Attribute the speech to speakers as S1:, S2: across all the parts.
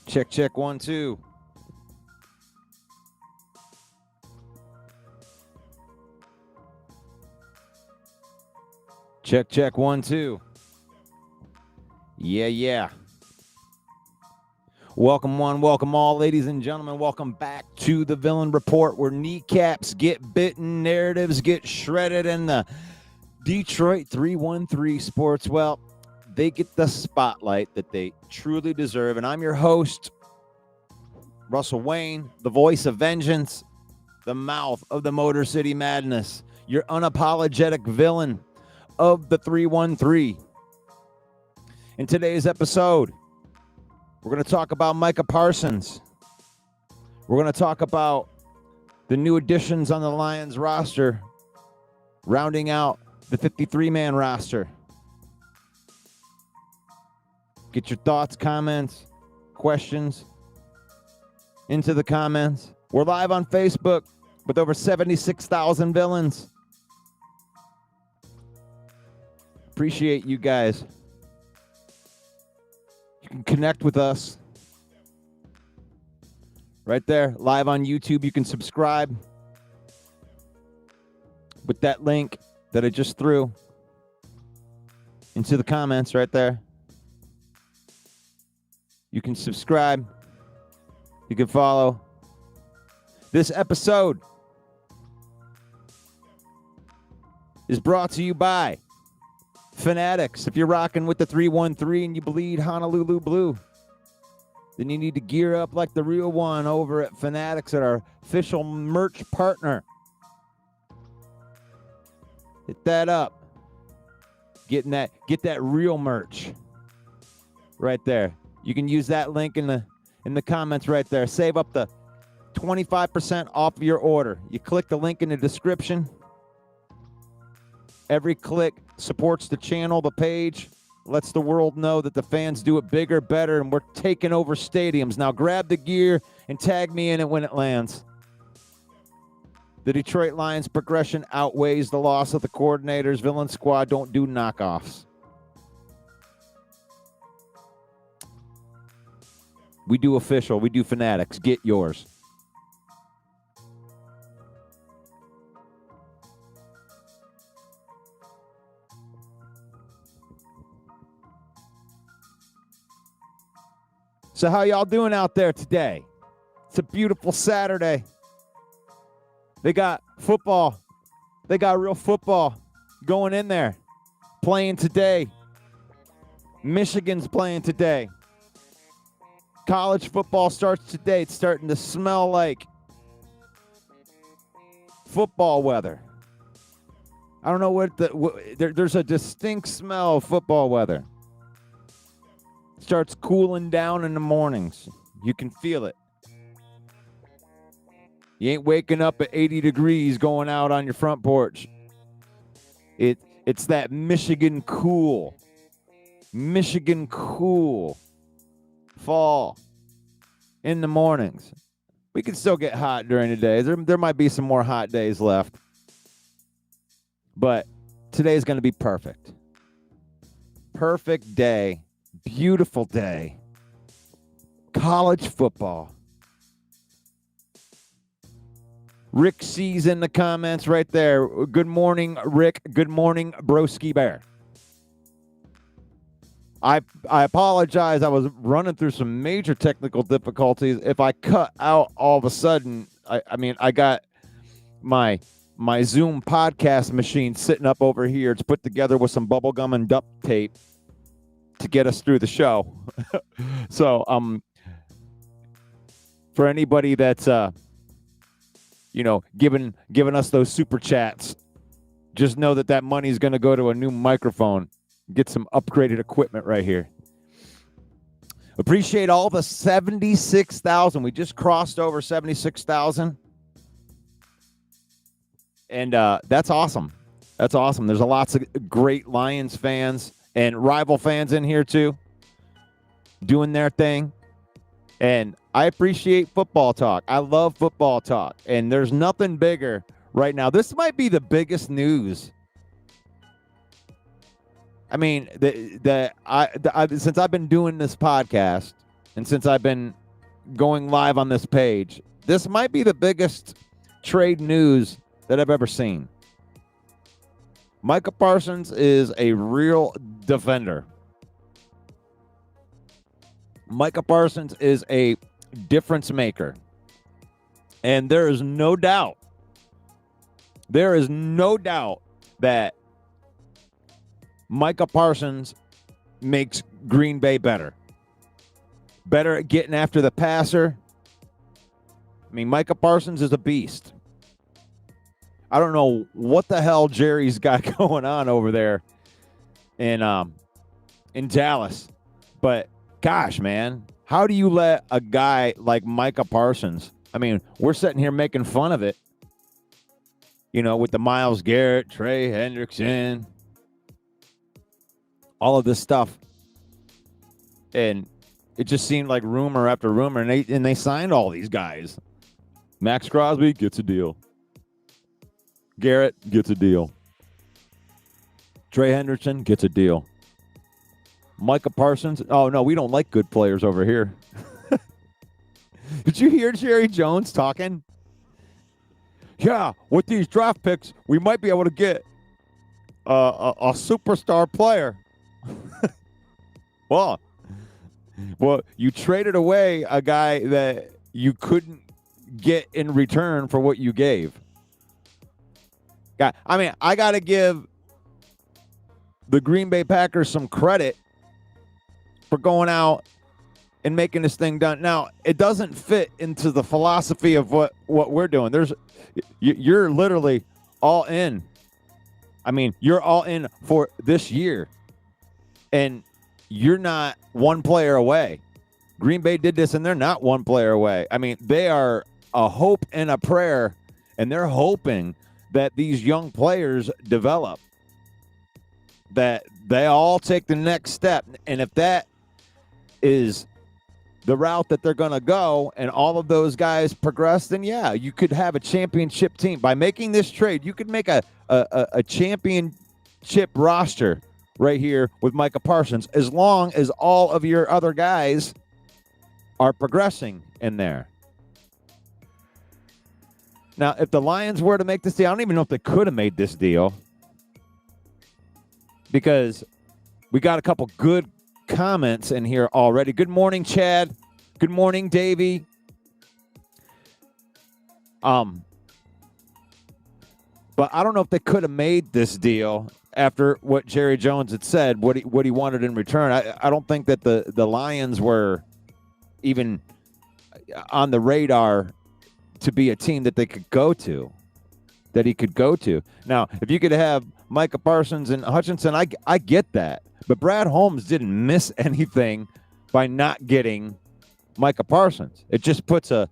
S1: Check, check, 1, 2. Check, check, 1, 2. Yeah. Welcome one, welcome all, ladies and gentlemen. Welcome back to the Villain Report, where kneecaps get bitten, narratives get shredded, and the Detroit 313 sports, well, they get the spotlight that they truly deserve. And I'm your host, Russell Wayne, the voice of vengeance, the mouth of the Motor City Madness, your unapologetic villain of the 313. In today's episode, we're going to talk about Micah Parsons. We're going to talk about the new additions on the Lions roster, rounding out the 53-man roster. Get your thoughts, comments, questions into the comments. We're live on Facebook with over 76,000 villains. Appreciate you guys. You can connect with us right there, live on YouTube. You can subscribe with that link that I just threw into the comments right there. You can subscribe. You can follow. This episode is brought to you by Fanatics. If you're rocking with the 313 and you bleed Honolulu blue, then you need to gear up like the real one over at Fanatics, at our official merch partner. Hit that up. Get that real merch right there. You can use that link in the comments right there. Save up to 25% off your order. You click the link in the description. Every click supports the channel, the page, lets the world know that the fans do it bigger, better, and we're taking over stadiums. Now grab the gear and tag me in it when it lands. The Detroit Lions progression outweighs the loss of the coordinators. Villain Squad don't do knockoffs. We do official. We do Fanatics. Get yours. So how y'all doing out there today? It's a beautiful Saturday. They got football. They got real football going in there. Playing today. Michigan's playing today. College football starts today. It's starting to smell like football weather. I don't know there's a distinct smell of football weather. Starts cooling down in the mornings. You can feel it. You ain't waking up at 80 degrees going out on your front porch. It's that Michigan cool fall in the mornings. We can still get hot during the day. There might be some more hot days left. But today's going to be perfect. Perfect day. Beautiful day. College football. Rick C's in the comments right there. Good morning, Rick. Good morning, Broski Bear. I apologize. I was running through some major technical difficulties. If I cut out all of a sudden, I got my Zoom podcast machine sitting up over here. It's put together with some bubble gum and duct tape to get us through the show. So, for anybody that's giving us those super chats, just know that money's going to go to a new microphone. Get some upgraded equipment right here. Appreciate all the 76,000. We just crossed over 76,000. And that's awesome. That's awesome. There's lots of great Lions fans and rival fans in here too, doing their thing. And I appreciate football talk. I love football talk. And there's nothing bigger right now. This might be the biggest news. I mean, since I've been doing this podcast, and since I've been going live on this page, this might be the biggest trade news that I've ever seen. Micah Parsons is a real defender. Micah Parsons is a difference maker. And there is no doubt that Micah Parsons makes Green Bay better. Better at getting after the passer. I mean, Micah Parsons is a beast. I don't know what the hell Jerry's got going on over there in Dallas. But gosh, man, how do you let a guy like Micah Parsons, I mean, we're sitting here making fun of it, you know, with the Myles Garrett, Trey Hendrickson, all of this stuff. And it just seemed like rumor after rumor, and they signed all these guys. Max Crosby gets a deal. Garrett gets a deal. Trey Hendrickson gets a deal. Micah Parsons, oh, no, we don't like good players over here. Did you hear Jerry Jones talking? Yeah, with these draft picks, we might be able to get a superstar player. Well, you traded away a guy that you couldn't get in return for what you gave. I mean, I got to give the Green Bay Packers some credit for going out and making this thing done. Now, it doesn't fit into the philosophy of what we're doing. You're literally all in. I mean, you're all in for this year. And you're not one player away. Green Bay did this, and they're not one player away. I mean, they are a hope and a prayer, and they're hoping that these young players develop, that they all take the next step. And if that is the route that they're going to go and all of those guys progress, then yeah, you could have a championship team. By making this trade, you could make a championship roster right here with Micah Parsons, as long as all of your other guys are progressing in there. Now, if the Lions were to make this deal, I don't even know if they could have made this deal, because we got a couple good comments in here already. Good morning, Chad. Good morning, Davey. But I don't know if they could have made this deal after what Jerry Jones had said, what he wanted in return. I don't think that the Lions were even on the radar to be a team that they could go to, that he could go to. Now, if you could have Micah Parsons and Hutchinson, I get that. But Brad Holmes didn't miss anything by not getting Micah Parsons. It just puts a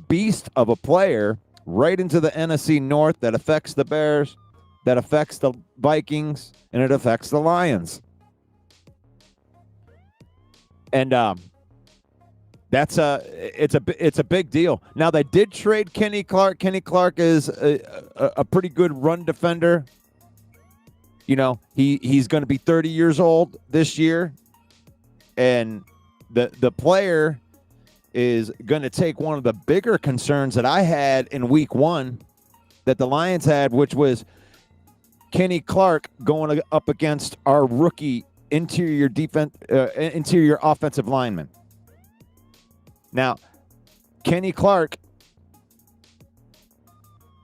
S1: beast of a player right into the NFC North that affects the Bears, that affects the Vikings, and it affects the Lions. And it's a big deal. Now, they did trade Kenny Clark. Kenny Clark is a pretty good run defender. You know, he's going to be 30 years old this year, and the player is going to take one of the bigger concerns that I had in week one that the Lions had, which was Kenny Clark going up against our rookie interior offensive lineman. Now, Kenny Clark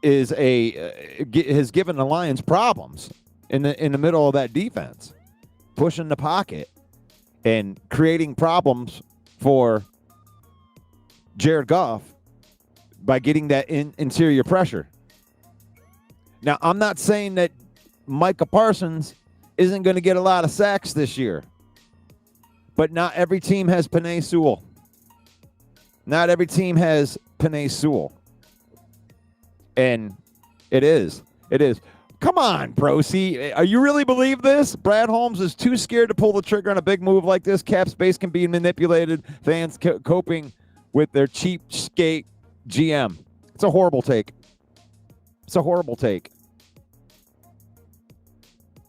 S1: has given the Lions problems in the middle of that defense, pushing the pocket and creating problems for Jared Goff by getting that interior pressure. Now, I'm not saying that Micah Parsons isn't going to get a lot of sacks this year, but not every team has Penei Sewell. Not every team has Penei Sewell. And it is. Come on, Procy. Are you really believe this? Brad Holmes is too scared to pull the trigger on a big move like this. Cap space can be manipulated. Fans coping with their cheapskate GM. It's a horrible take.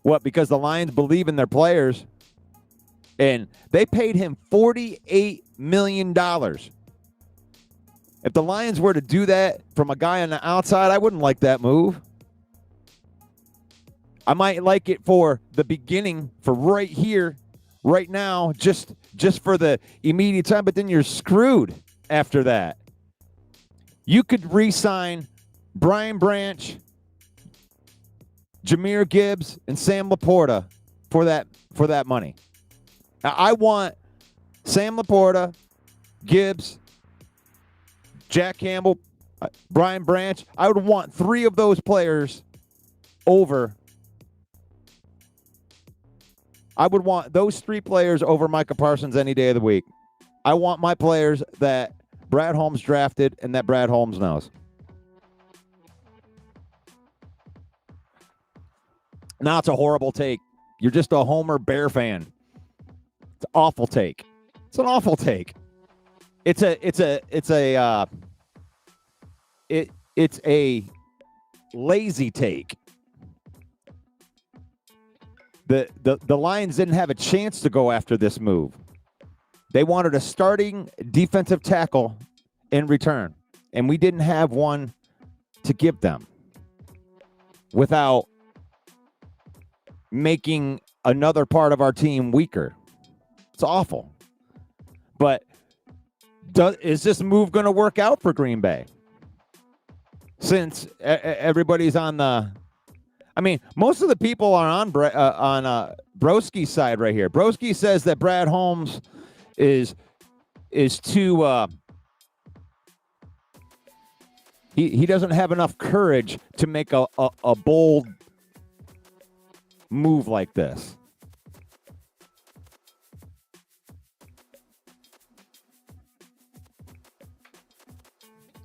S1: What, because the Lions believe in their players And they paid him $48 million. If the Lions were to do that from a guy on the outside, I wouldn't like that move. I might like it for the beginning, for right here, right now, just for the immediate time, but then you're screwed after that. You could re-sign Brian Branch, Jahmyr Gibbs, and Sam Laporta for that money. Now, I want Sam Laporta, Gibbs, Jack Campbell, Brian Branch. I would want 3 of those players over. I would want those 3 players over Micah Parsons any day of the week. I want my players that Brad Holmes drafted and that Brad Holmes knows. Now it's a horrible take. You're just a Homer Bear fan. It's an awful take. It's an awful take. It's a lazy take. The Lions didn't have a chance to go after this move. They wanted a starting defensive tackle in return, and we didn't have one to give them without making another part of our team weaker. It's awful. But is this move going to work out for Green Bay? Since everybody's on the... I mean, most of the people are on Broski's side right here. Broski says that Brad Holmes is too... He doesn't have enough courage to make a bold move like this.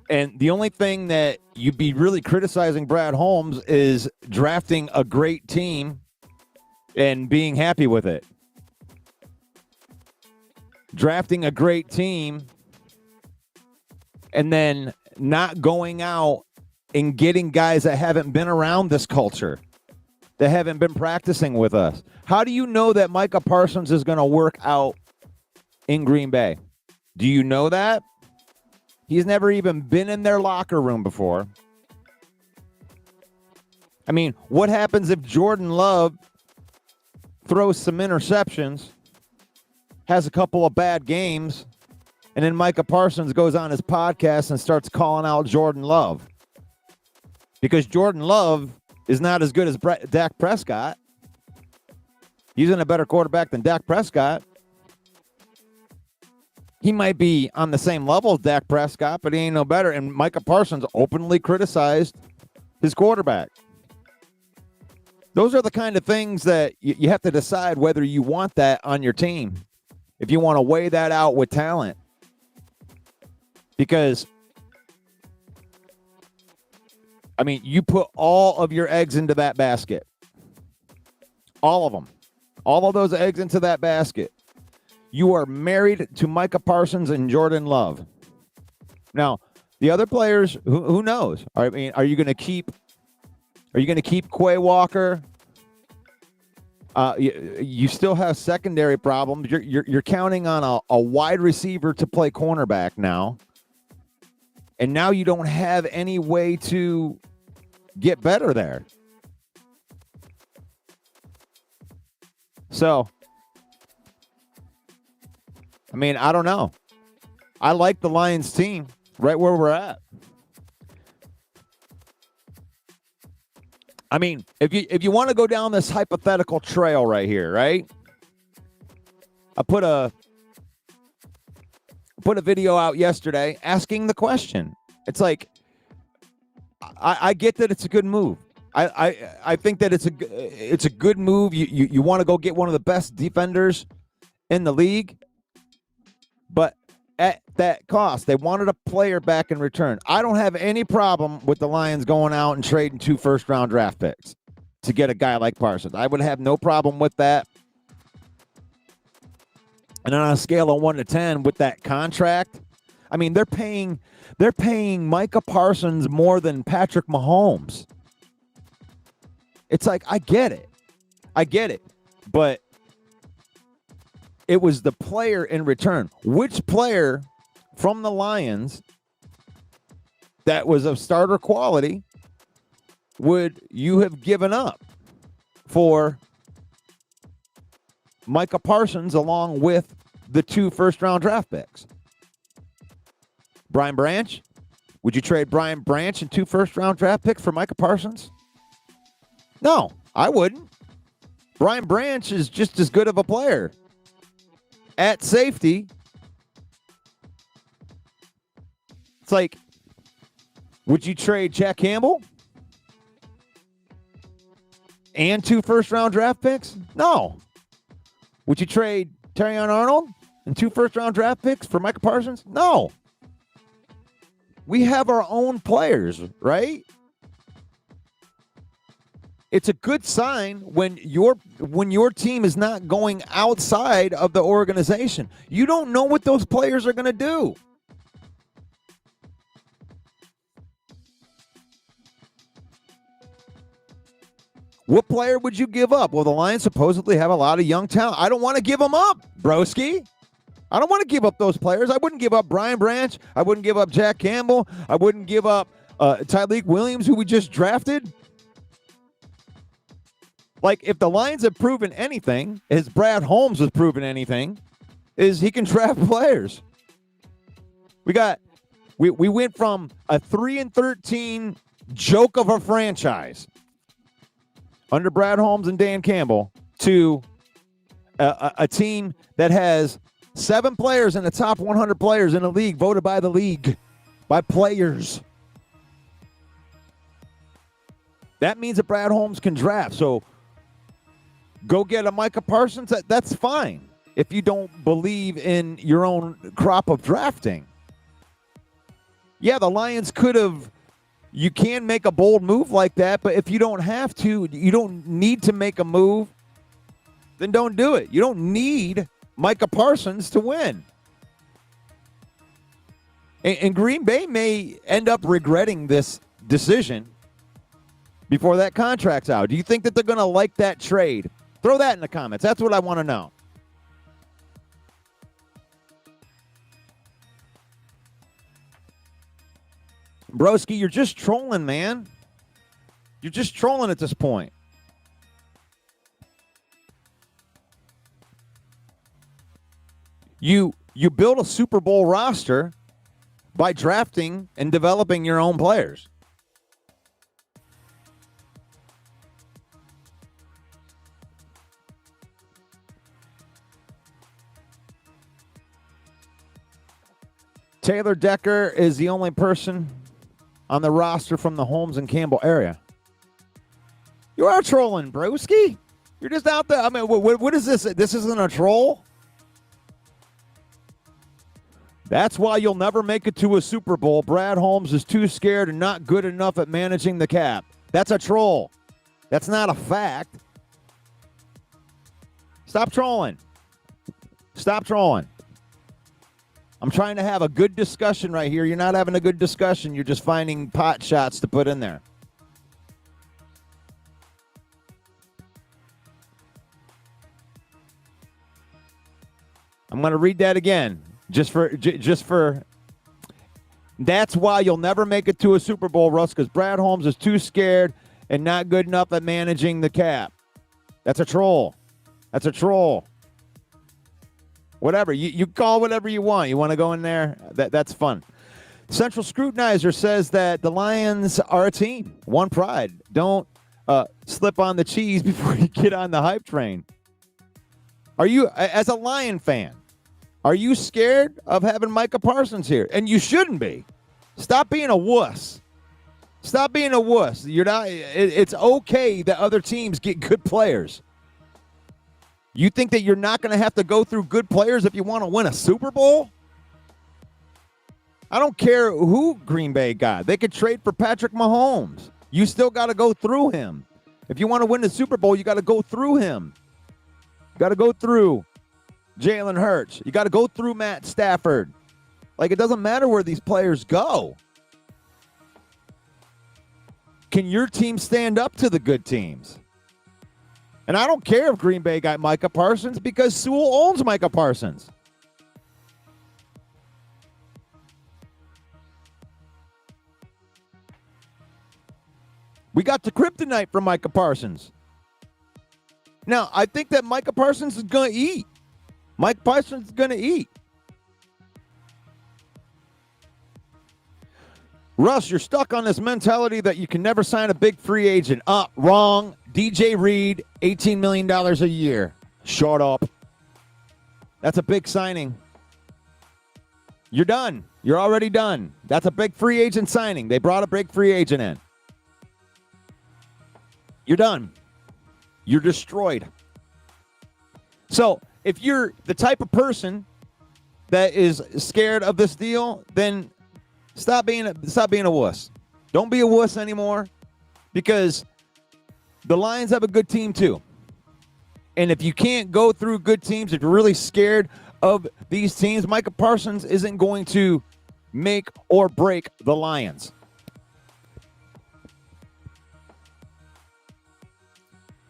S1: And the only thing that you'd be really criticizing Brad Holmes is drafting a great team and being happy with it. Drafting a great team and then not going out and getting guys that haven't been around this culture, that haven't been practicing with us. How do you know that Micah Parsons is going to work out in Green Bay? Do you know that? He's never even been in their locker room before. I mean, what happens if Jordan Love throws some interceptions, has a couple of bad games, and then Micah Parsons goes on his podcast and starts calling out Jordan Love? Because Jordan Love is not as good as Dak Prescott. He's a better quarterback than Dak Prescott. He might be on the same level as Dak Prescott, but he ain't no better. And Micah Parsons openly criticized his quarterback. Those are the kind of things that you have to decide whether you want that on your team, if you want to weigh that out with talent. Because, I mean, you put all of your eggs into that basket. All of them. All of those eggs into that basket. You are married to Micah Parsons and Jordan Love. Now, the other players, who knows? I mean, are you going to keep Quay Walker? You still have secondary problems. You're counting on a wide receiver to play cornerback now, and now you don't have any way to get better there. So, I mean, I don't know. I like the Lions team right where we're at. I mean, if you want to go down this hypothetical trail right here, right? I put a video out yesterday asking the question. It's like, I get that it's a good move. I think that it's a good move. You want to go get one of the best defenders in the league. But at that cost, they wanted a player back in return. I don't have any problem with the Lions going out and trading 2 first-round draft picks to get a guy like Parsons. I would have no problem with that. And on a scale of 1 to 10 with that contract, I mean, they're paying Micah Parsons more than Patrick Mahomes. It's like, I get it. But It was the player in return. Which player from the Lions that was of starter quality would you have given up for Micah Parsons along with the 2 first-round draft picks? Brian Branch? Would you trade Brian Branch and 2 first-round draft picks for Micah Parsons? No, I wouldn't. Brian Branch is just as good of a player. At safety, it's like, would you trade Jack Campbell and 2 first-round draft picks? No. Would you trade Terrion Arnold and 2 first-round draft picks for Micah Parsons? No. We have our own players, right? It's a good sign when your team is not going outside of the organization. You don't know what those players are going to do. What player would you give up? Well, the Lions supposedly have a lot of young talent. I don't want to give them up, broski. I don't want to give up those players. I wouldn't give up Brian Branch. I wouldn't give up Jack Campbell. I wouldn't give up Tyleik Williams, who we just drafted. Like, if the Lions have proven anything, as Brad Holmes has proven anything, is he can draft players. We went from a 3-13 joke of a franchise under Brad Holmes and Dan Campbell to a team that has 7 players in the top 100 players in the league, voted by the league, by players. That means that Brad Holmes can draft. So go get a Micah Parsons. That's fine if you don't believe in your own crop of drafting. Yeah, the Lions could have. You can make a bold move like that, but if you don't have to, you don't need to make a move, then don't do it. You don't need Micah Parsons to win. And Green Bay may end up regretting this decision before that contract's out. Do you think that they're going to like that trade? Throw that in the comments. That's what I want to know. Broski, you're just trolling, man. You're just trolling at this point. You build a Super Bowl roster by drafting and developing your own players. Taylor Decker is the only person on the roster from the Holmes and Campbell area. You are trolling, broski. You're just out there. I mean, what is this? This isn't a troll? That's why you'll never make it to a Super Bowl. Brad Holmes is too scared and not good enough at managing the cap. That's a troll. That's not a fact. Stop trolling. Stop trolling. I'm trying to have a good discussion right here. You're not having a good discussion. You're just finding pot shots to put in there. I'm going to read that again. Just for. That's why you'll never make it to a Super Bowl, Russ, because Brad Holmes is too scared and not good enough at managing the cap. That's a troll. That's a troll. Whatever. You call whatever you want. You want to go in there? That's fun. Central Scrutinizer says that the Lions are a team. One pride. Don't slip on the cheese before you get on the hype train. Are you, as a Lion fan, are you scared of having Micah Parsons here? And you shouldn't be. Stop being a wuss. Stop being a wuss. You're not. It's okay that other teams get good players. You think that you're not going to have to go through good players if you want to win a Super Bowl? I don't care who Green Bay got. They could trade for Patrick Mahomes. You still got to go through him. If you want to win the Super Bowl, you got to go through him. You got to go through Jalen Hurts. You got to go through Matt Stafford. Like, it doesn't matter where these players go. Can your team stand up to the good teams? And I don't care if Green Bay got Micah Parsons because Sewell owns Micah Parsons. We got the kryptonite from Micah Parsons. Now, I think that Micah Parsons is going to eat. Mike Parsons is going to eat. Russ, you're stuck on this mentality that you can never sign a big free agent. Wrong. DJ Reed, $18 million a year. Shut up. That's a big signing. You're done. You're already done. That's a big free agent signing. They brought a big free agent in. You're done. You're destroyed. So if you're the type of person that is scared of this deal, then stop being a wuss. Don't be a wuss anymore, because the Lions have a good team too. And if you can't go through good teams, if you're really scared of these teams, Micah Parsons isn't going to make or break the Lions.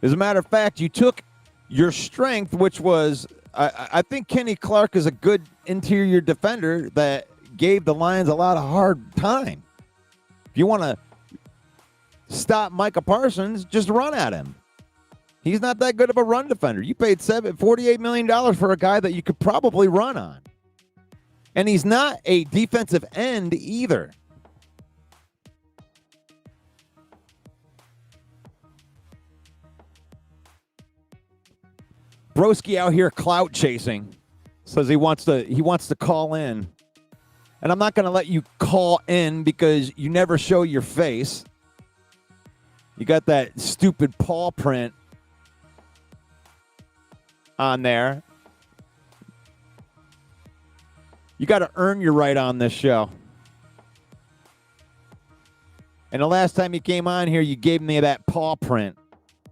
S1: As a matter of fact, you took your strength, which was, I think Kenny Clark is a good interior defender that gave the Lions a lot of hard time. If you want to stop Micah Parsons, just run at him. He's not that good of a run defender. You paid $48 million for a guy that you could probably run on. And he's not a defensive end either. Broski out here clout chasing. Says he wants to call in. And I'm not going to let you call in because you never show your face. You got that stupid paw print on there. You got to earn your right on this show. And the last time you came on here, you gave me that paw print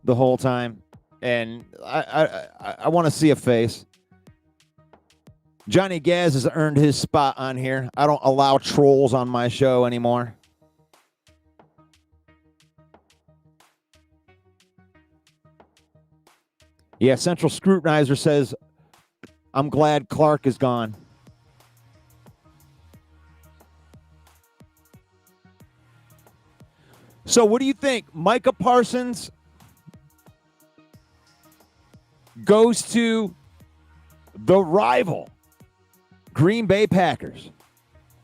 S1: the whole time. And I want to see a face. Johnny Gaz has earned his spot on here. I don't allow trolls on my show anymore. Yeah, Central Scrutinizer says, I'm glad Clark is gone. So what do you think? Micah Parsons goes to the rival Green Bay Packers,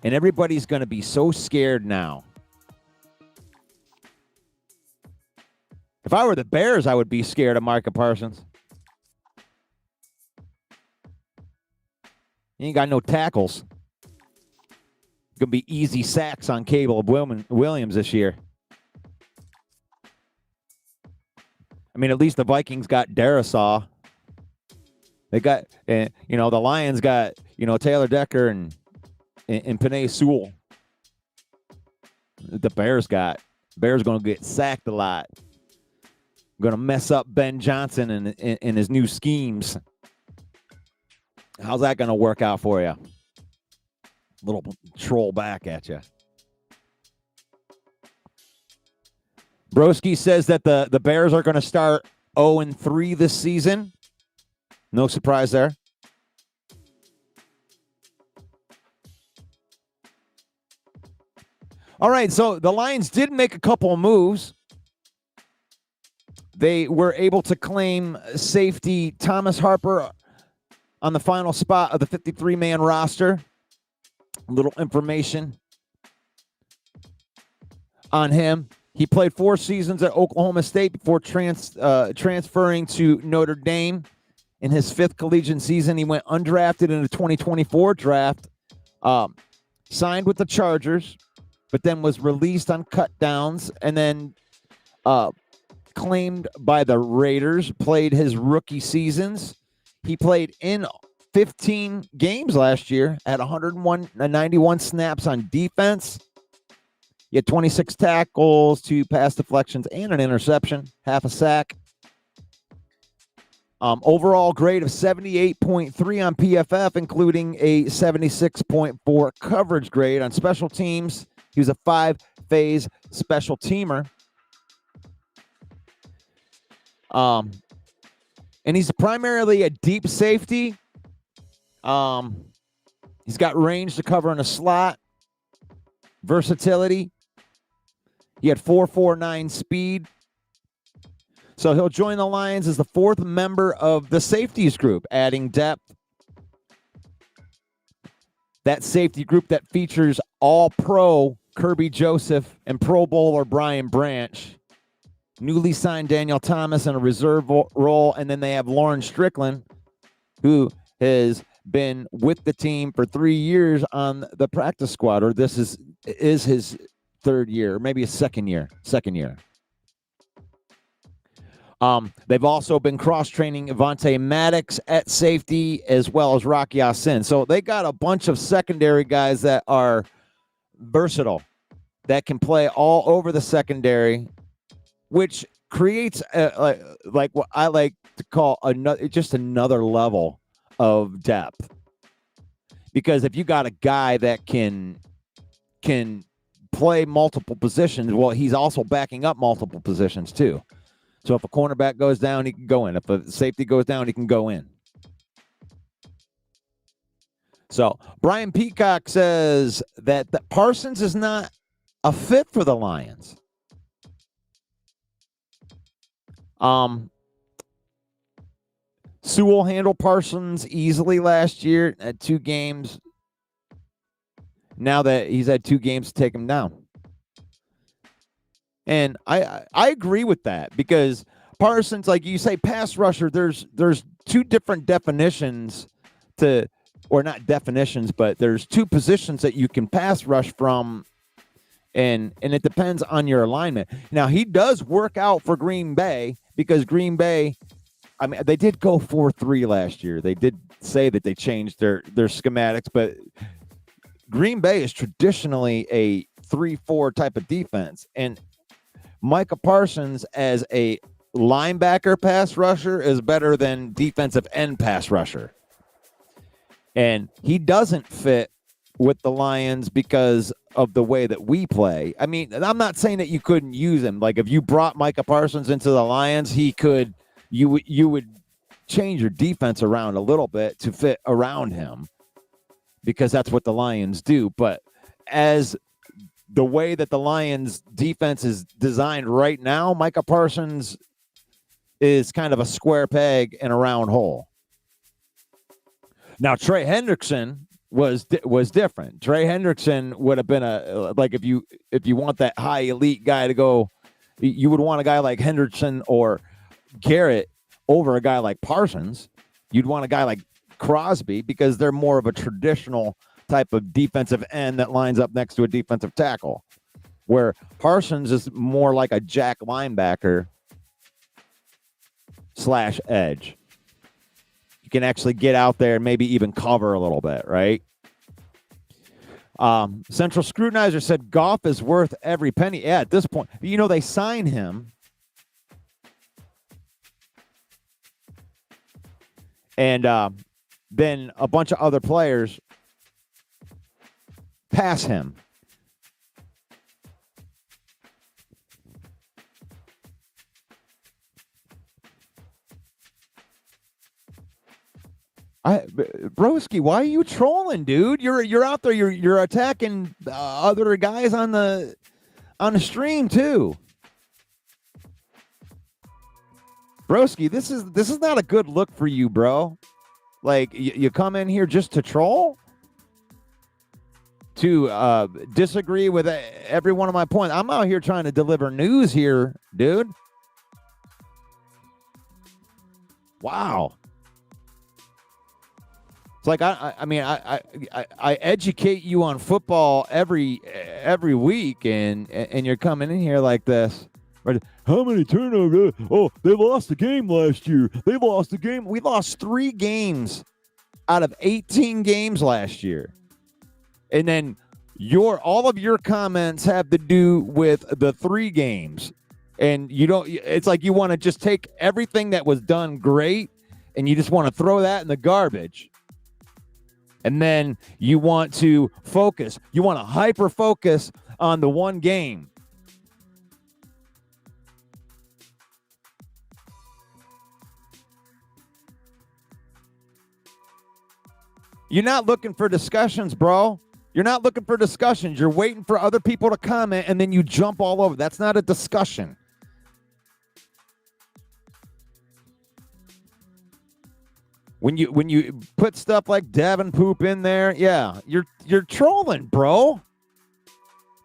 S1: and everybody's going to be so scared now. If I were the Bears, I would be scared of Micah Parsons. He ain't got no tackles. Going to be easy sacks on Caleb Williams this year. I mean, at least the Vikings got Darisaw. They got, the Lions got, Taylor Decker and Penei Sewell. The Bears going to get sacked a lot. Going to mess up Ben Johnson and his new schemes. How's that going to work out for you? Little troll back at you. Broski says that the Bears are going to start 0-3 this season. No surprise there. All right, so the Lions did make a couple of moves. They were able to claim safety Thomas Harper on the final spot of the 53-man roster. A little information on him. He played 4 seasons at Oklahoma State before transferring to Notre Dame. In his 5th collegiate season, he went undrafted in the 2024 draft, signed with the Chargers, but then was released on cut downs, and then claimed by the Raiders, played his rookie seasons. He played in 15 games last year at 91 snaps on defense. He had 26 tackles, 2 pass deflections, and an interception, half a sack. Overall grade of 78.3 on PFF, including a 76.4 coverage grade. On special teams, he was a 5-phase special teamer. And he's primarily a deep safety. He's got range to cover in a slot, versatility. He had 4.49 speed. So he'll join the Lions as the fourth member of the safeties group, adding depth. That safety group that features all-pro Kirby Joseph and Pro Bowler Brian Branch. Newly signed Daniel Thomas in a reserve role, and then they have Lauren Strickland, who has been with the team for 3 years on the practice squad, or this is his third year, or maybe his second year. They've also been cross-training Avonte Maddox at safety as well as Rocky Ya-Sin. So they got a bunch of secondary guys that are versatile, that can play all over the secondary, which creates like what I like to call another level of depth. Because if you got a guy that can play multiple positions, well, he's also backing up multiple positions too. So if a cornerback goes down, he can go in. If a safety goes down, he can go in. So Brian Peacock says that Parsons is not a fit for the Lions. Sewell handled Parsons easily last year at 2 games. Now that he's had 2 games to take him down. And I agree with that, because Parsons, like you say, pass rusher, there's 2 different definitions to, or not definitions, but there's 2 positions that you can pass rush from, and it depends on your alignment. Now, he does work out for Green Bay, because Green Bay, I mean, they did go 4-3 last year. They did say that they changed their schematics, but Green Bay is traditionally a 3-4 type of defense, and Micah Parsons as a linebacker pass rusher is better than defensive end pass rusher. And he doesn't fit with the Lions because of the way that we play. I mean, I'm not saying that you couldn't use him. Like, if you brought Micah Parsons into the Lions, you would change your defense around a little bit to fit around him, because that's what the Lions do. But as the way that the Lions defense is designed right now, Micah Parsons is kind of a square peg in a round hole. Now, Trey Hendrickson was different. Trey Hendrickson would have been if you want that high elite guy to go, you would want a guy like Hendrickson or Garrett over a guy like Parsons. You'd want a guy like Crosby, because they're more of a traditional type of defensive end that lines up next to a defensive tackle, where Parsons is more like a jack linebacker / edge. You can actually get out there and maybe even cover a little bit, right? Central Scrutinizer said Goff is worth every penny. Yeah, at this point, they sign him, and then a bunch of other players pass him. Broski, why are you trolling, dude? You're out there. You're attacking other guys on the stream too. Broski, this is not a good look for you, bro. Like, you come in here just to troll, to disagree with every one of my points. I'm out here trying to deliver news here, dude. Wow. It's like I educate you on football every week, and you're coming in here like this. How many turnovers? Oh, they lost the game last year. They lost the game. We lost 3 games out of 18 games last year. And then all of your comments have to do with the 3 games. And it's like you want to just take everything that was done great and you just want to throw that in the garbage. And then you want to focus. You want to hyper focus on the 1 game. You're not looking for discussions, bro. You're not looking for discussions. You're waiting for other people to comment, and then you jump all over. That's not a discussion. When you put stuff like Davin Poop in there, yeah, you're trolling, bro.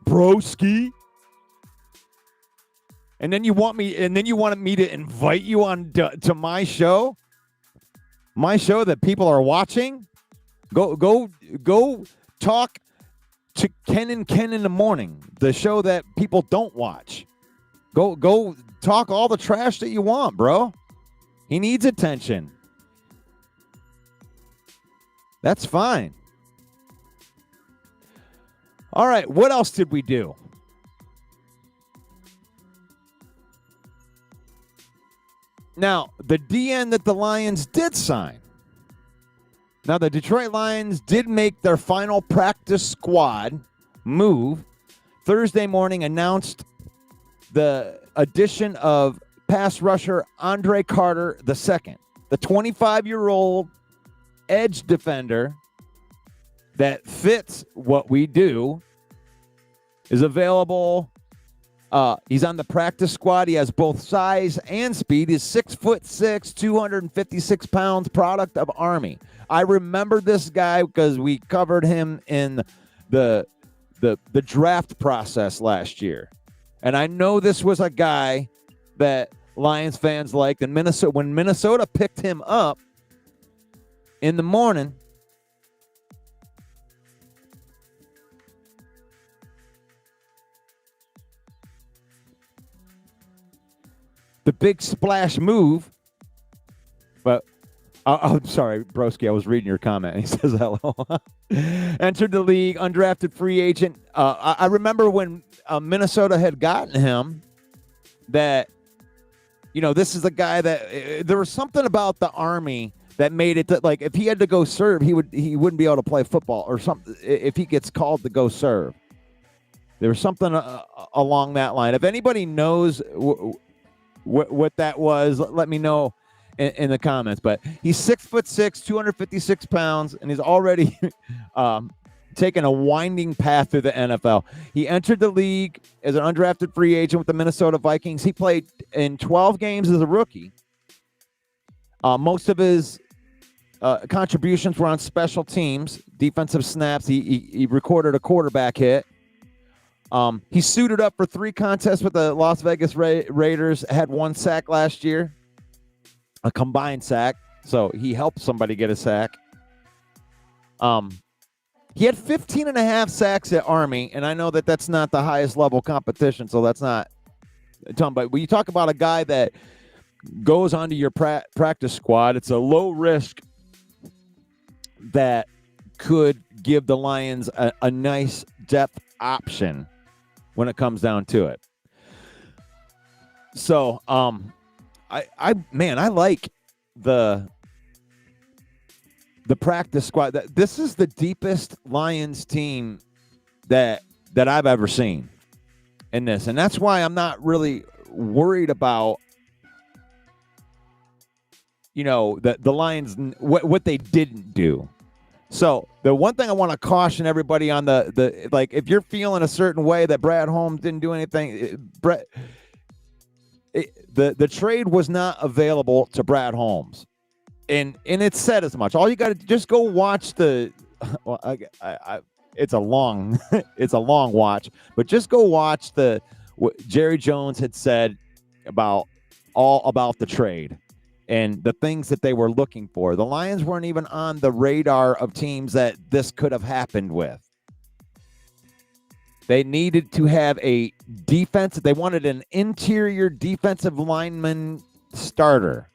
S1: Broski. And then you wanted me to invite you on to my show? My show that people are watching? Go talk to Ken and Ken in the morning, the show that people don't watch. Go talk all the trash that you want, bro. He needs attention. That's fine. All right, what else did we do? Now, the DN that the Lions did sign. Now, the Detroit Lions did make their final practice squad move. Thursday morning announced the addition of pass rusher Andre Carter II, the 25-year-old edge defender that fits what we do, is available. He's on the practice squad. He has both size and speed. He's 6'6", 256 pounds, product of Army. I remember this guy because we covered him in the draft process last year. And I know this was a guy that Lions fans liked. And when Minnesota picked him up in the morning, the big splash move, but I'm sorry, Broski, I was reading your comment. He says hello. Entered the league, undrafted free agent. I remember when Minnesota had gotten him that, this is a guy that there was something about the Army that made it that, like, if he had to go serve, he wouldn't be able to play football or something if he gets called to go serve. There was something along that line. If anybody knows what that was, let me know in the comments. But he's 6'6", 256 pounds, and he's already taken a winding path through the NFL. He entered the league as an undrafted free agent with the Minnesota Vikings. He played in 12 games as a rookie. Most of his contributions were on special teams, defensive snaps. He recorded a quarterback hit. He suited up for 3 contests with the Las Vegas Raiders, had 1 sack last year, a combined sack. So he helped somebody get a sack. He had 15 and a half sacks at Army, and I know that that's not the highest level competition, so that's not a ton. But when you talk about a guy that goes onto your practice squad, it's a low risk that could give the Lions a nice depth option when it comes down to it. So, I like the practice squad. This is the deepest Lions team that I've ever seen in this, and that's why I'm not really worried about the Lions, what they didn't do. So the one thing I want to caution everybody on the like, if you're feeling a certain way that Brad Holmes didn't do anything, the trade was not available to Brad Holmes, and it said as much. All you got to just go watch the. Well, it's a long it's a long watch, but just go watch what Jerry Jones had said about the trade and the things that they were looking for. The Lions weren't even on the radar of teams that this could have happened with. They needed to have a defense. They wanted an interior defensive lineman starter.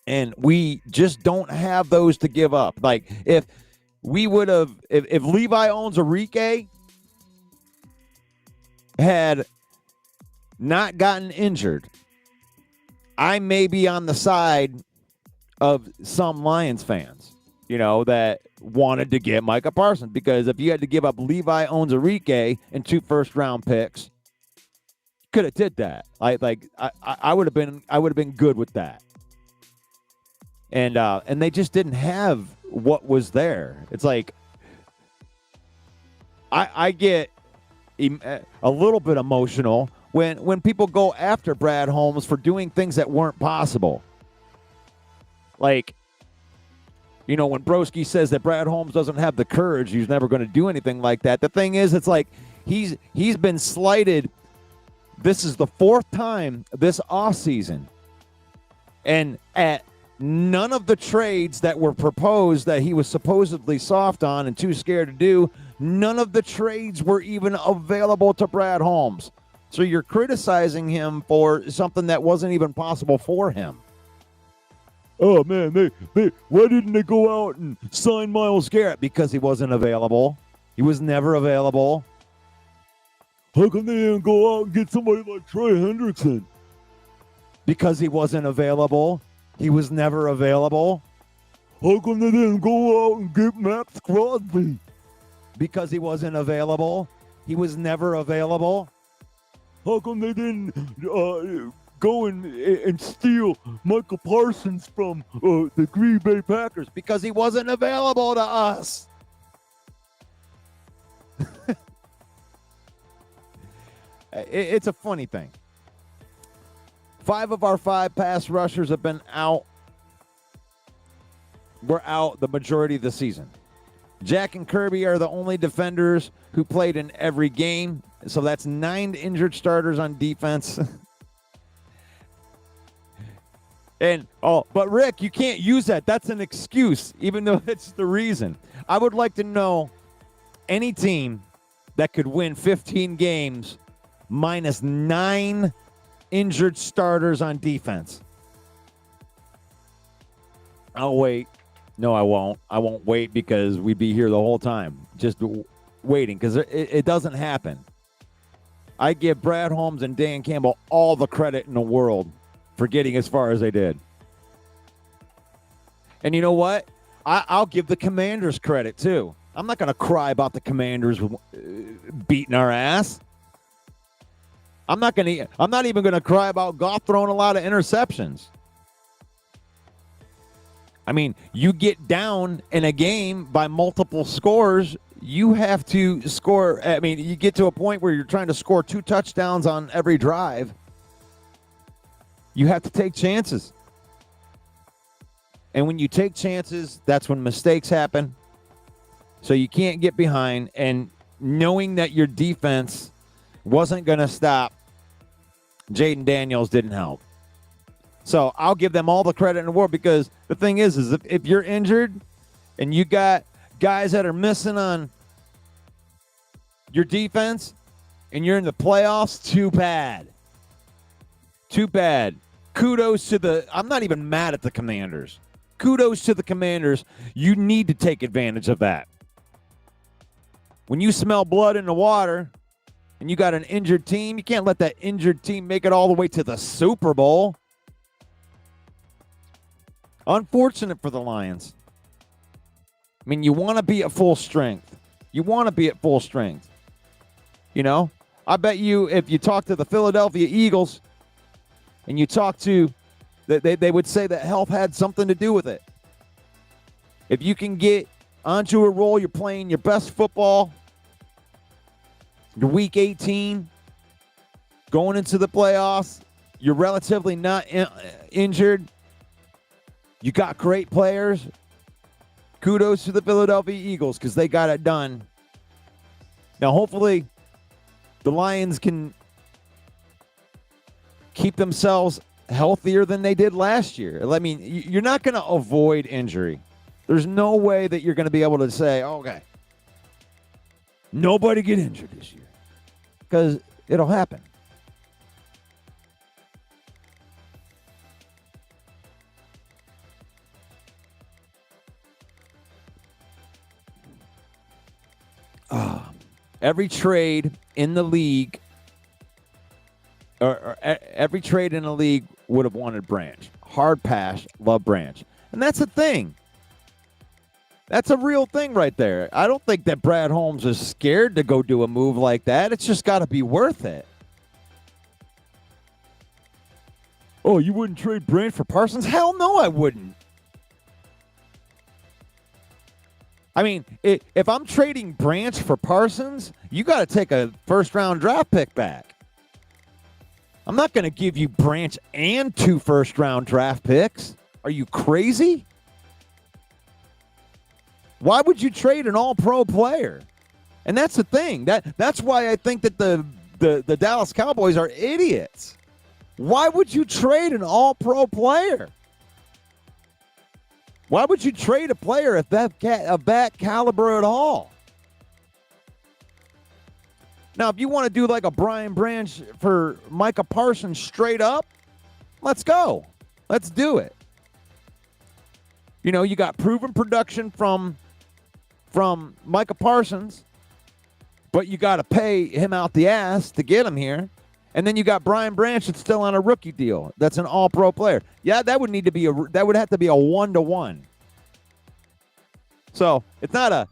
S1: And we just don't have those to give up. Like, if Levi Onwuzurike had not gotten injured, I may be on the side of some Lions fans, that wanted to get Micah Parsons, because if you had to give up Levi Onwuzurike and 2 first-round picks, could have did that. I would have been good with that. and they just didn't have what was there. It's like I get a little bit emotional when people go after Brad Holmes for doing things that weren't possible. Like, you know, when Broski says that Brad Holmes doesn't have the courage, he's never going to do anything like that. The thing is, it's like he's been slighted. This is the fourth time this offseason. And at none of the trades that were proposed that he was supposedly soft on and too scared to do, none of the trades were even available to Brad Holmes. So you're criticizing him for something that wasn't even possible for him. Oh, man, they why didn't they go out and sign Myles Garrett? Because he wasn't available. He was never available. How come they didn't go out and get somebody like Trey Hendrickson? Because he wasn't available. He was never available. How come they didn't go out and get Max Crosby? Because he wasn't available. He was never available. How come they didn't go and steal Micah Parsons from the Green Bay Packers? Because he wasn't available to us. It's a funny thing. 5 of our 5 pass rushers have been out. We're out the majority of the season. Jack and Kirby are the only defenders who played in every game. So that's 9 injured starters on defense. But Rick, you can't use that. That's an excuse, even though it's the reason. I would like to know any team that could win 15 games minus 9 injured starters on defense. I'll wait. No, I won't. I won't wait because we'd be here the whole time just waiting because it doesn't happen. I give Brad Holmes and Dan Campbell all the credit in the world for getting as far as they did. And you know what? I'll give the Commanders credit too. I'm not going to cry about the Commanders beating our ass. I'm not even going to cry about Goff throwing a lot of interceptions. I mean, you get down in a game by multiple scores, you have to score. I mean, you get to a point where you're trying to score 2 touchdowns on every drive. You have to take chances. And when you take chances, that's when mistakes happen. So you can't get behind. And knowing that your defense wasn't going to stop, Jaden Daniels didn't help. So I'll give them all the credit in the world because the thing is if you're injured and you got guys that are missing on your defense and you're in the playoffs, too bad. Too bad. Kudos to I'm not even mad at the Commanders. Kudos to the Commanders. You need to take advantage of that. When you smell blood in the water and you got an injured team, you can't let that injured team make it all the way to the Super Bowl. Unfortunate for the Lions. I mean, you want to be at full strength. You want to be at full strength. You know, I bet you if you talk to the Philadelphia Eagles and you talk to, they would say that health had something to do with it. If you can get onto a roll, you're playing your best football, you're week 18, going into the playoffs, you're relatively not injured, you got great players. Kudos to the Philadelphia Eagles because they got it done. Now, hopefully, the Lions can keep themselves healthier than they did last year. I mean, you're not going to avoid injury. There's no way that you're going to be able to say, okay, nobody get injured this year because it'll happen. Every trade in the league, or every trade in the league would have wanted Branch. Hard pass, love Branch. And that's a thing. That's a real thing right there. I don't think that Brad Holmes is scared to go do a move like that. It's just got to be worth it. Oh, you wouldn't trade Branch for Parsons? Hell no, I wouldn't. I mean, if I'm trading Branch for Parsons, you got to take a first-round draft pick back. I'm not going to give you Branch and 2 first-round draft picks. Are you crazy? Why would you trade an all-pro player? And that's the thing. That's why I think that the Dallas Cowboys are idiots. Why would you trade an all-pro player? Why would you trade a player of that caliber at all? Now, if you want to do like a Brian Branch for Micah Parsons straight up, let's go. Let's do it. You know, you got proven production from Micah Parsons, but you got to pay him out the ass to get him here. And then you got Brian Branch that's still on a rookie deal. That's an all-pro player. Yeah, that would have to be a 1-to-1. So it's not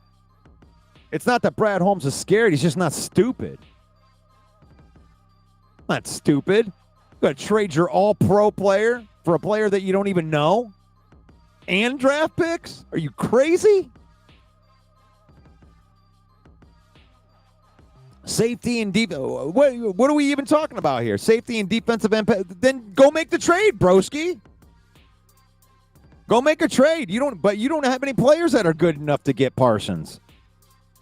S1: that Brad Holmes is scared. He's just not stupid. Not stupid. You got to trade your all-pro player for a player that you don't even know and draft picks? Are you crazy? Safety and defense. What are we even talking about here? Safety and defensive end. Then go make the trade, broski. Go make a trade. You don't have any players that are good enough to get Parsons.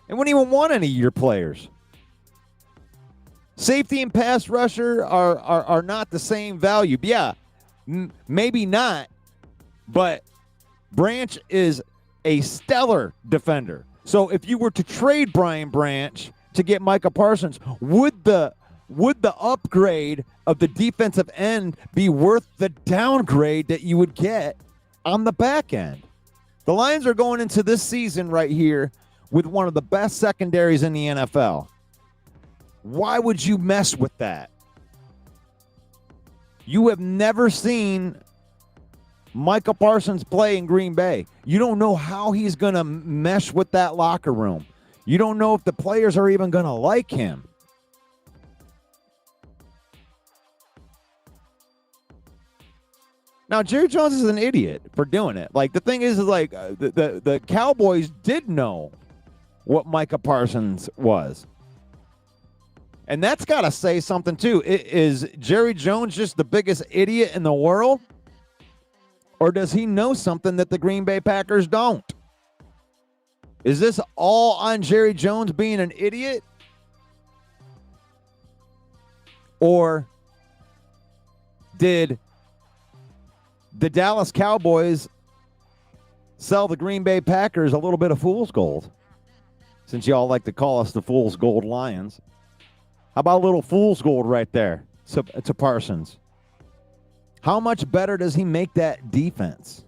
S1: And wouldn't even want any of your players. Safety and pass rusher are not the same value. Yeah, maybe not. But Branch is a stellar defender. So if you were to trade Brian Branch to get Micah Parsons, would the upgrade of the defensive end be worth the downgrade that you would get on the back end? The Lions are going into this season right here with one of the best secondaries in the NFL. Why would you mess with that? You have never seen Micah Parsons play in Green Bay. You don't know how he's going to mesh with that locker room. You don't know if the players are even going to like him. Now, Jerry Jones is an idiot for doing it. Like, the thing is like, the Cowboys did know what Micah Parsons was. And that's got to say something, too. Is Jerry Jones just the biggest idiot in the world? Or does he know something that the Green Bay Packers don't? Is this all on Jerry Jones being an idiot? Or did the Dallas Cowboys sell the Green Bay Packers a little bit of fool's gold? Since y'all like to call us the fool's gold Lions. How about a little fool's gold right there to Parsons? How much better does he make that defense?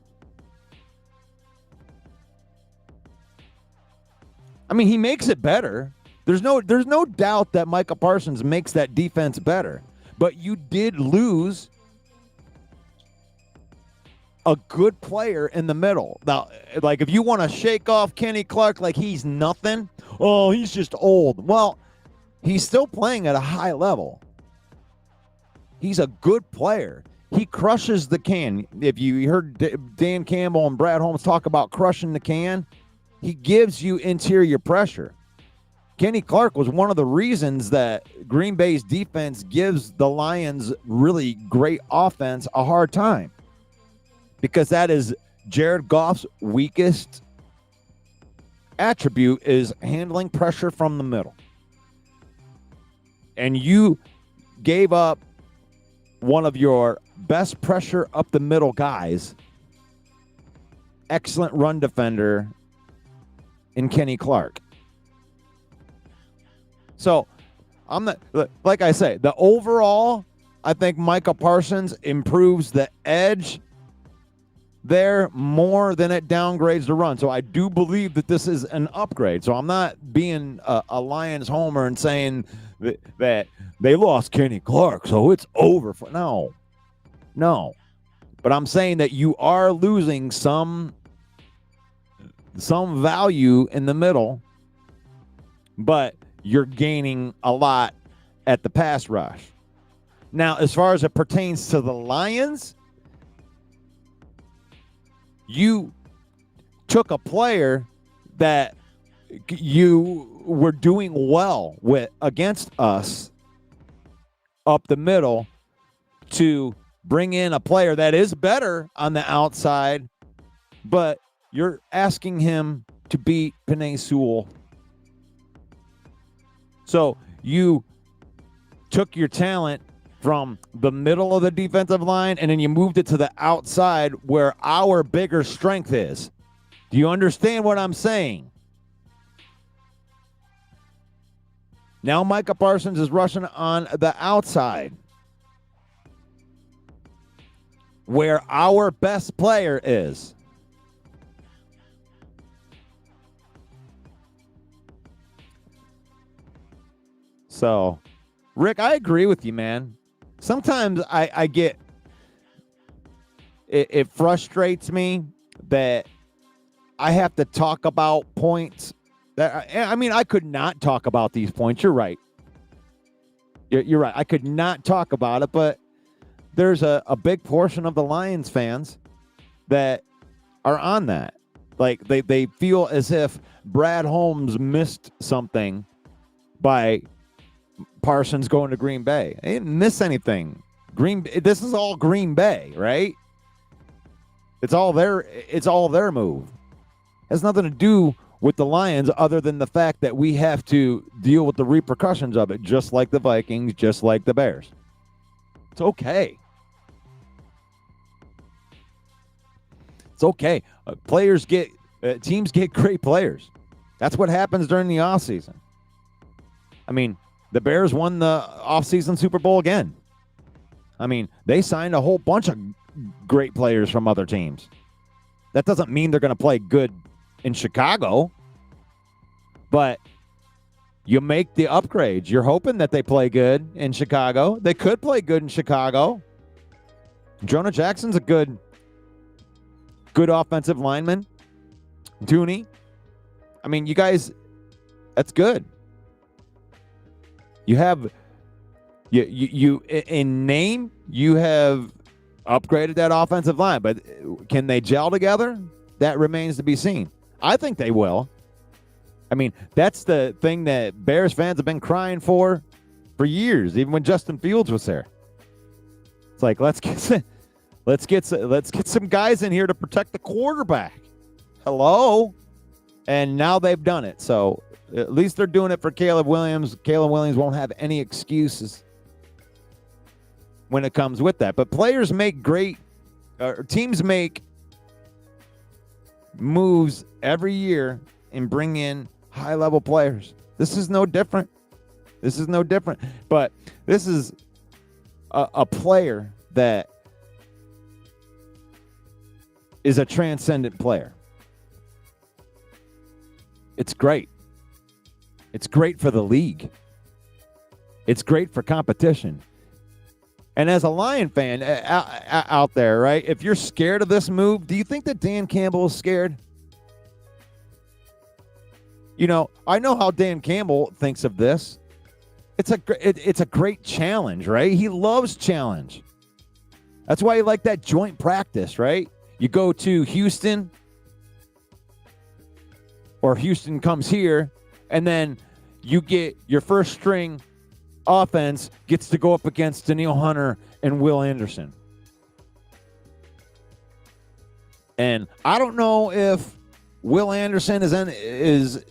S1: I mean, he makes it better. There's no doubt that Micah Parsons makes that defense better. But you did lose a good player in the middle. Now, like, if you want to shake off Kenny Clark like he's nothing, oh, he's just old. Well, he's still playing at a high level. He's a good player. He crushes the can. If you heard Dan Campbell and Brad Holmes talk about crushing the can, he gives you interior pressure. Kenny Clark was one of the reasons that Green Bay's defense gives the Lions really great offense a hard time. Because that is Jared Goff's weakest attribute, is handling pressure from the middle. And you gave up one of your best pressure up the middle guys, excellent run defender in Kenny Clark. So I'm not, like I say, the overall, I think Micah Parsons improves the edge there more than it downgrades the run. So I do believe that this is an upgrade. So I'm not being a Lions homer and saying that they lost Kenny Clark, so it's over. No. But I'm saying that you are losing some value in the middle, but you're gaining a lot at the pass rush. Now, as far as it pertains to the Lions, you took a player that you were doing well with against us up the middle to bring in a player that is better on the outside, but you're asking him to beat Penei Sewell. So you took your talent from the middle of the defensive line and then you moved it to the outside where our bigger strength is. Do you understand what I'm saying? Now Micah Parsons is rushing on the outside where our best player is. So, Rick, I agree with you, man. Sometimes I get, it frustrates me that I have to talk about points that, I mean, I could not talk about these points. You're right. You're right. I could not talk about it, but there's a big portion of the Lions fans that are on that. Like they feel as if Brad Holmes missed something by Parsons going to Green Bay. They didn't miss anything. This is all Green Bay, right? It's all their move. It has nothing to do with the Lions other than the fact that we have to deal with the repercussions of it, just like the Vikings, just like the Bears. It's okay. It's okay. Teams get great players. That's what happens during the offseason. I mean, the Bears won the offseason Super Bowl again. I mean, they signed a whole bunch of great players from other teams. That doesn't mean they're going to play good in Chicago, but you make the upgrades. You're hoping that they play good in Chicago. They could play good in Chicago. Jonah Jackson's a good offensive lineman. Tooney. I mean, you guys, that's good. You have you in name, you have upgraded that offensive line, but can they gel together? That remains to be seen. I think they will. I mean, that's the thing that Bears fans have been crying for years, even when Justin Fields was there. It's like, let's get some guys in here to protect the quarterback. Hello? And now they've done it. So at least they're doing it for Caleb Williams. Caleb Williams won't have any excuses when it comes with that. But players make teams make moves every year and bring in high-level players. This is no different. But this is a player that is a transcendent player. It's great. It's great for the league. It's great for competition. And as a Lion fan out there, right, if you're scared of this move, do you think that Dan Campbell is scared? You know, I know how Dan Campbell thinks of this. It's a great challenge, right? He loves challenge. That's why you like that joint practice, right? You go to Houston, or Houston comes here, and then you get your first string offense gets to go up against Danielle Hunter and Will Anderson. And I don't know if Will Anderson is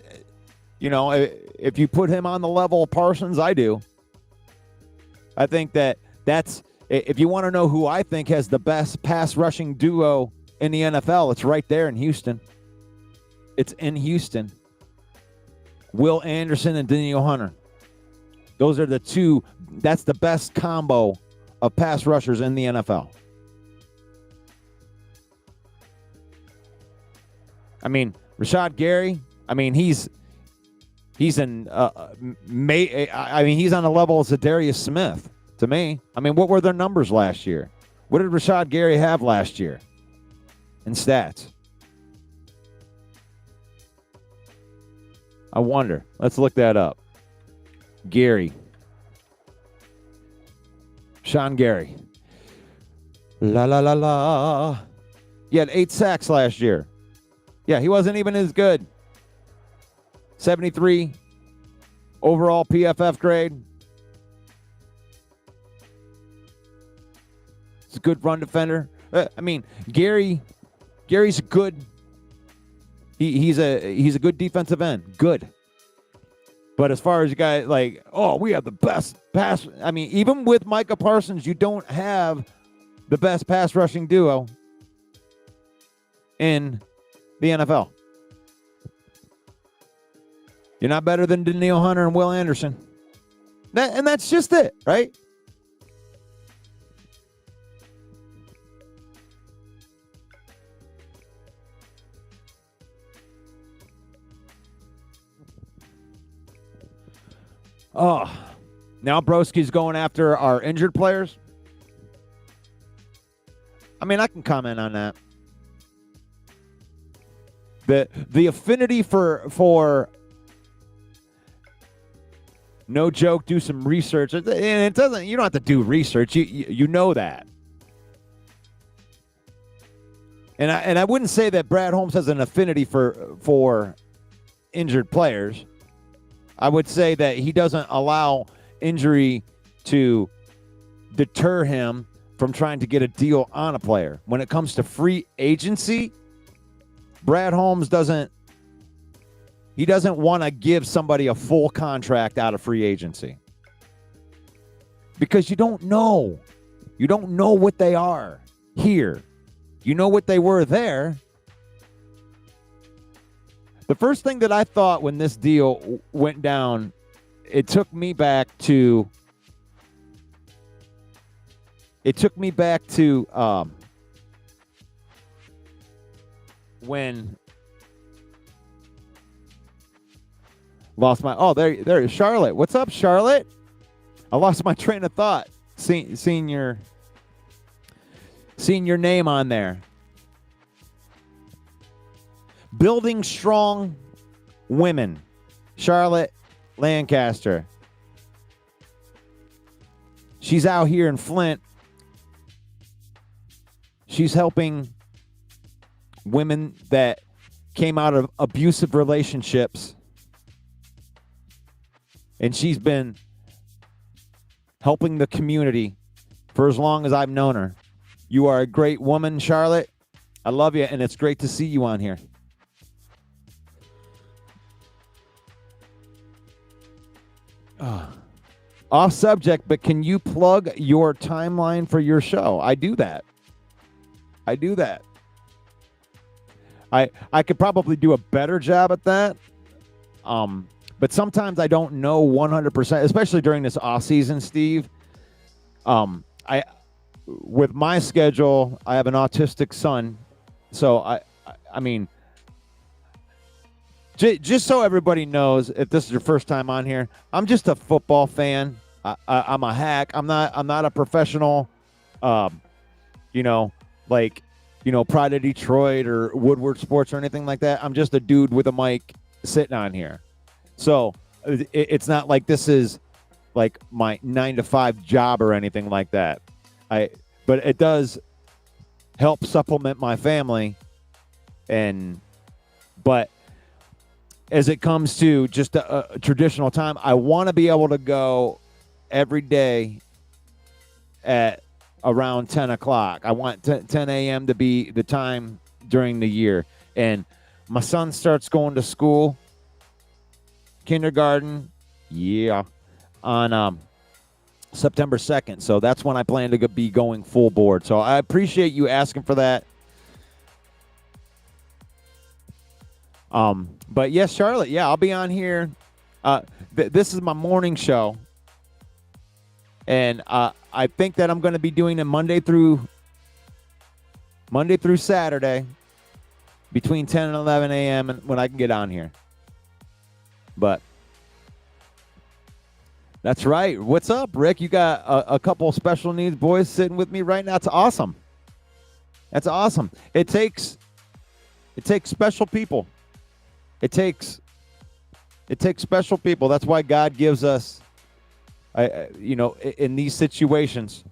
S1: you know, if you put him on the level of Parsons, I do. I think that's if you want to know who I think has the best pass rushing duo in the NFL, it's right there in Houston. It's in Houston. Will Anderson and Danielle Hunter. Those are the two. That's the best combo of pass rushers in the NFL. I mean, Rashad Gary, I mean, he's he's on the level of Zadarius Smith to me. I mean, what were their numbers last year? What did Rashad Gary have last year in stats? I wonder. Let's look that up. Gary. Sean Gary. La, la, la, la. He had 8 sacks last year. Yeah, he wasn't even as good. 73 overall PFF grade. It's a good run defender. I mean, Gary's a good. He's a good defensive end. Good. But as far as you guys like, oh, we have the best pass. I mean, even with Micah Parsons, you don't have the best pass rushing duo in the NFL. You're not better than Danielle Hunter and Will Anderson. And that's just it, right? Oh, now Broski's going after our injured players. I mean, I can comment on that. The affinity for no joke, do some research. And it doesn't, you don't have to do research. You know that. And I wouldn't say that Brad Holmes has an affinity for injured players. I would say that he doesn't allow injury to deter him from trying to get a deal on a player. When it comes to free agency, Brad Holmes doesn't want to give somebody a full contract out of free agency. Because you don't know. You don't know what they are here. You know what they were there. The first thing that I thought when this deal went down, it took me back to when lost my there is Charlotte. What's up, Charlotte? I lost my train of thought. Seeing your name on there. Building strong women. Charlotte Lancaster. She's out here in Flint. She's helping women that came out of abusive relationships. And she's been helping the community for as long as I've known her. You are a great woman, Charlotte. I love you, and it's great to see you on here. Off subject, but can you plug your timeline for your show? I do that. I could probably do a better job at that. But sometimes I don't know 100%, especially during this off season, Steve. With my schedule, I have an autistic son, so I mean, just so everybody knows, if this is your first time on here, I'm just a football fan. I'm a hack. I'm not a professional, Pride of Detroit or Woodward Sports or anything like that. I'm just a dude with a mic sitting on here. So it's not like this is like my 9-to-5 job or anything like that. But it does help supplement my family. But as it comes to just a traditional time, I want to be able to go every day at around 10 o'clock. I want 10 a.m. to be the time during the year. And my son starts going to school, kindergarten, on September 2nd. So that's when I plan to be going full board. So I appreciate you asking for that. But yes, Charlotte, I'll be on here. This is my morning show. And I think that I'm going to be doing it Monday through Saturday between 10 and 11 a.m. and when I can get on here. But that's right. What's up, Rick? You got a couple special needs boys sitting with me right now. That's awesome. That's awesome. It takes special people. It takes special people. That's why God gives us, in these situations,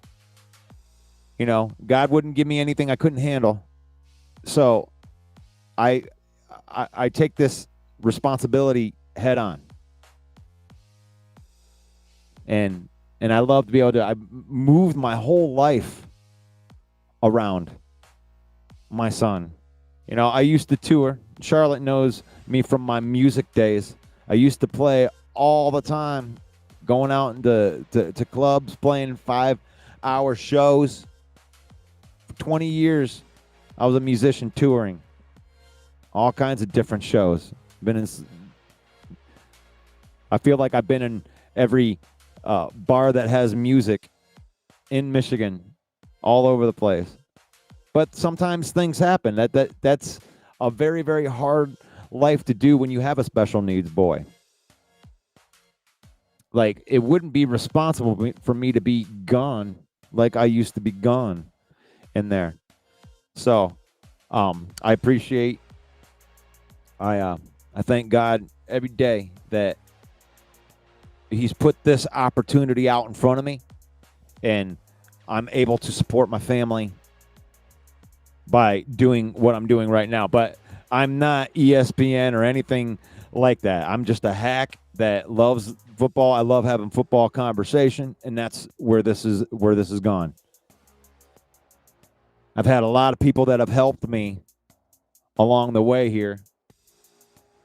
S1: God wouldn't give me anything I couldn't handle. So I take this responsibility head on. And I love to be able to, I moved my whole life around my son. You know, I used to tour. Charlotte knows me from my music days. I used to play all the time, going out into to clubs, playing 5-hour shows. For 20 years, I was a musician touring. All kinds of different shows. I feel like I've been in every bar that has music in Michigan, all over the place. But sometimes things happen. That's a very, very hard life to do when you have a special needs boy. Like, it wouldn't be responsible for me to be gone like I used to be gone in there. So I appreciate, I thank God every day that he's put this opportunity out in front of me, and I'm able to support my family by doing what I'm doing right now. But I'm not ESPN or anything like that. I'm just a hack that loves football. I love having football conversation, and that's where this is gone. I've had a lot of people that have helped me along the way here.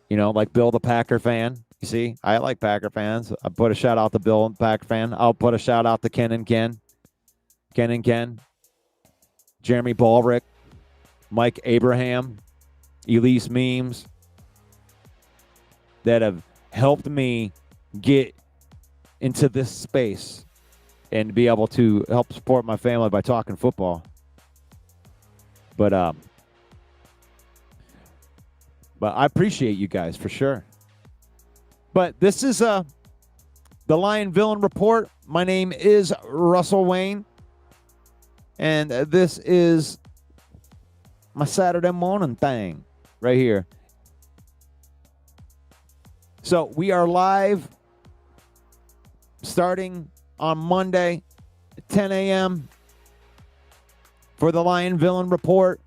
S1: You know, like Bill the Packer fan. You see, I like Packer fans. I put a shout out to Bill the Packer fan. I'll put a shout out to Ken and Ken, Jeremy Ballrick, Mike Abraham, Elise Memes, that have helped me get into this space and be able to help support my family by talking football. But I appreciate you guys for sure. But this is the Lion Villain Report. My name is Russell Wayne, and this is my Saturday morning thing right here. So we are live starting on Monday at 10 a.m. for the Lion Villain Report.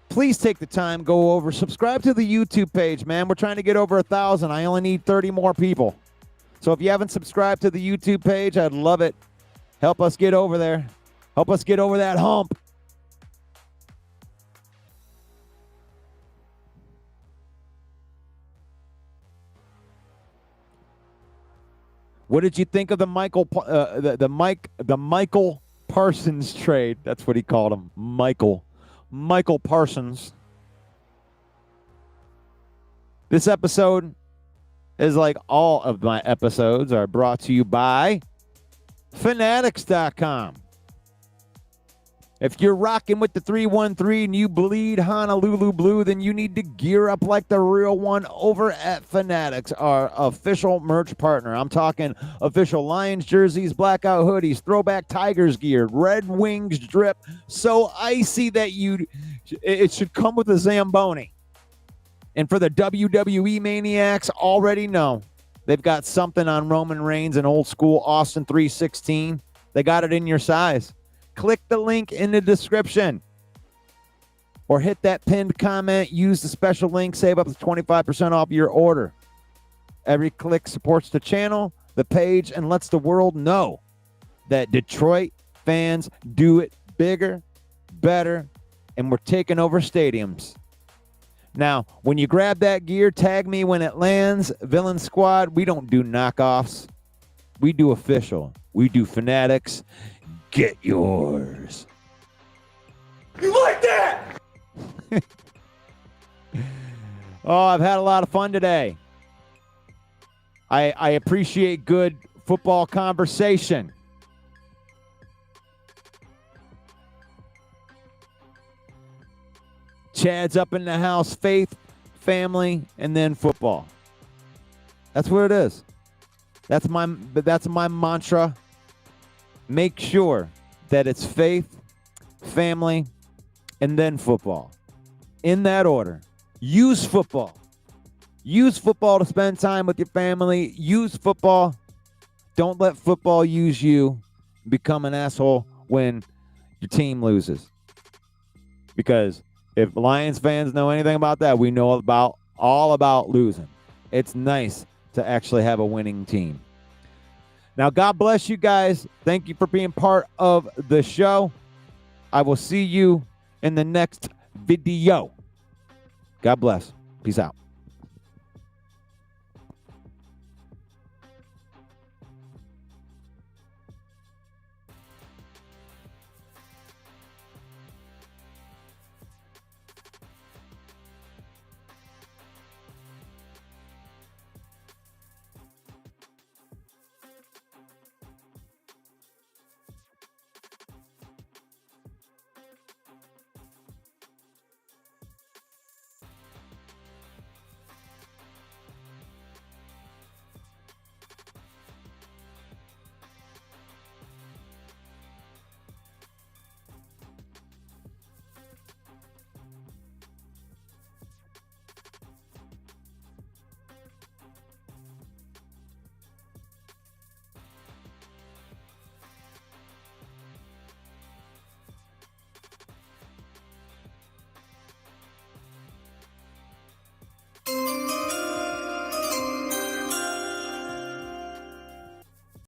S1: Please take the time, go over, subscribe to the YouTube page, man. We're trying to get over 1,000. I only need 30 more people. So if you haven't subscribed to the YouTube page, I'd love it. Help us get over there. Help us get over that hump. What did you think of the Michael Parsons trade? That's what he called him, Michael Parsons. This episode is like all of my episodes are brought to you by Fanatics.com. If you're rocking with the 313 and you bleed Honolulu blue, then you need to gear up like the real one over at Fanatics, our official merch partner. I'm talking official Lions jerseys, blackout hoodies, throwback Tigers gear, Red Wings drip, so icy that it should come with a Zamboni. And for the WWE maniacs, already know they've got something on Roman Reigns and old school Austin 316. They got it in your size. Click the link in the description or hit that pinned comment. Use the special link. Save up to 25% off your order. Every click supports the channel, the page, and lets the world know that Detroit fans do it bigger, better, and we're taking over stadiums. Now, when you grab that gear, tag me when it lands. Villain Squad, we don't do knockoffs. We do official. We do Fanatics. Get yours. You like that? Oh, I've had a lot of fun today. I appreciate good football conversation. Chad's up in the house, faith, family, and then football. That's where it is. That's my mantra. Make sure that it's faith, family, and then football. In that order. Use football. Use football to spend time with your family. Use football. Don't let football use you. Become an asshole when your team loses. Because if Lions fans know anything about that, we know about all about losing. It's nice to actually have a winning team. Now, God bless you guys. Thank you for being part of the show. I will see you in the next video. God bless. Peace out.